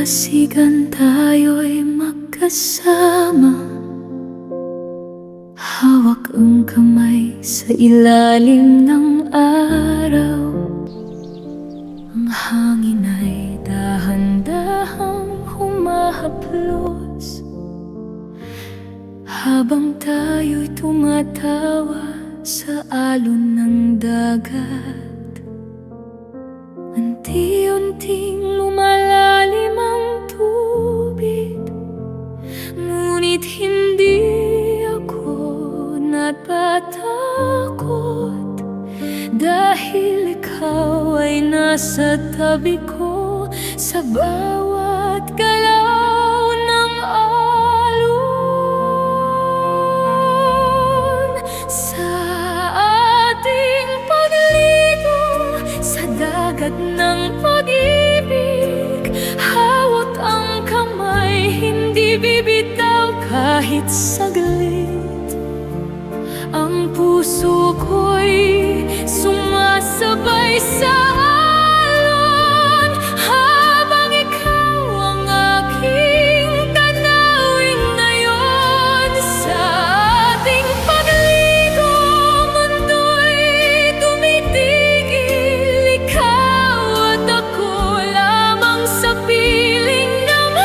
Dasigan tayo'y magkasama, hawak ang kamay sa ilalim ng araw. Ang hangin ay dahan-dahang humahaplos, habang tayo'y tumatawa sa alon ng dagat. Unti-unting lumalalim ang tubig, ngunit hindi ako natatakot, dahil ikaw ay nasa tabi ko sa bawat galaw ng alon. Sa ating pagligo sa dagat ng pag-ibig, hawak ang kamay, hindi bibitaw kahit saglit. Ang puso ko'y sumasabay sa alon, habang ikaw ang aking tanawin ngayon. Sa ating pagligo, mundo'y tumitigil, ikaw at ako lamang sa piling ng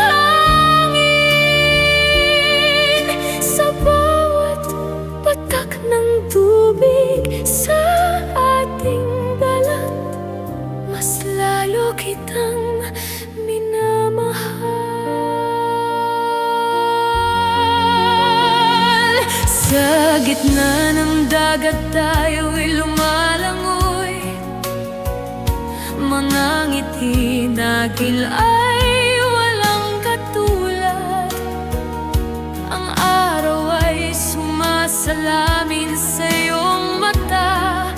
hangin. Sa bawat patak ng tubig sa ating balat, mas lalo kitang minamahal. Sa gitna ng dagat tayo'y lumalangoy, mga ngiti dakil ay walang katulad. Ang araw ay sumasalamin sa iyong mata,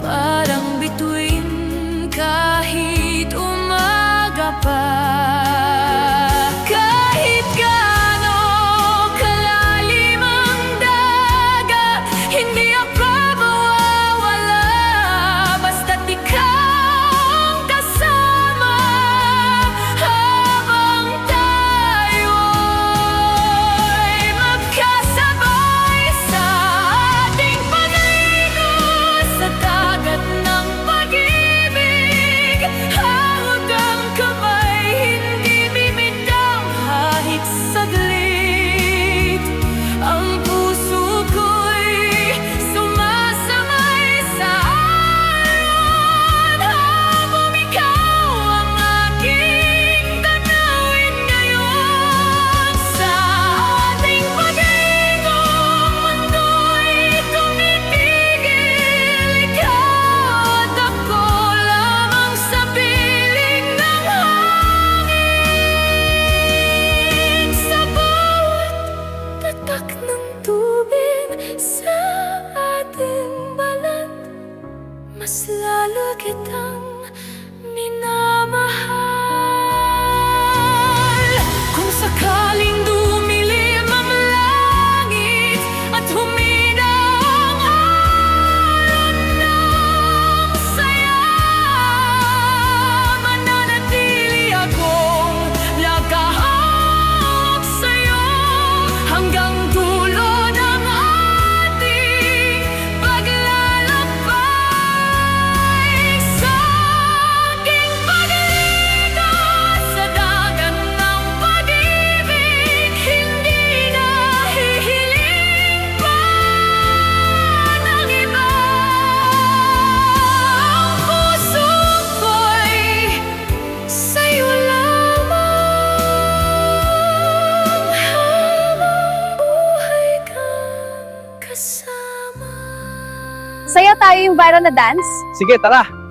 parang bituin kahit umaga pa. Kahit gaano kalalim ang dagat, hindi ako mawawala, basta't ikaw ang kasama, habang tayo'y magkasabay sa ating pagligo sa dagat ng pag-ibig. Hawak ang kamay, hindi bibitaw kahit saglit. Ang puso ko'y sumasabay sa alon, habang ikaw ang aking tanawin ngayon. Sa ating pag-ibig, mundo'y tumitigil, ikaw at ako lamang sa piling ng hangin. Sa bawat tatak ng tubig sa ating balat, mas lalo kitang minamahal. Kung sakaling dumilim ang langit at humina ang alon ng saya, mananatili akong nakahawak sa'yo hanggang dulo ng ating paglalakbay. Sa aking pagligo sa dagat ng pag-ibig, hindi na hihiling pa ng iba. Ang puso ko'y sa'yo lamang, habang buhay kang kasama. Saya tayo yung viral na dance? Sige, tara!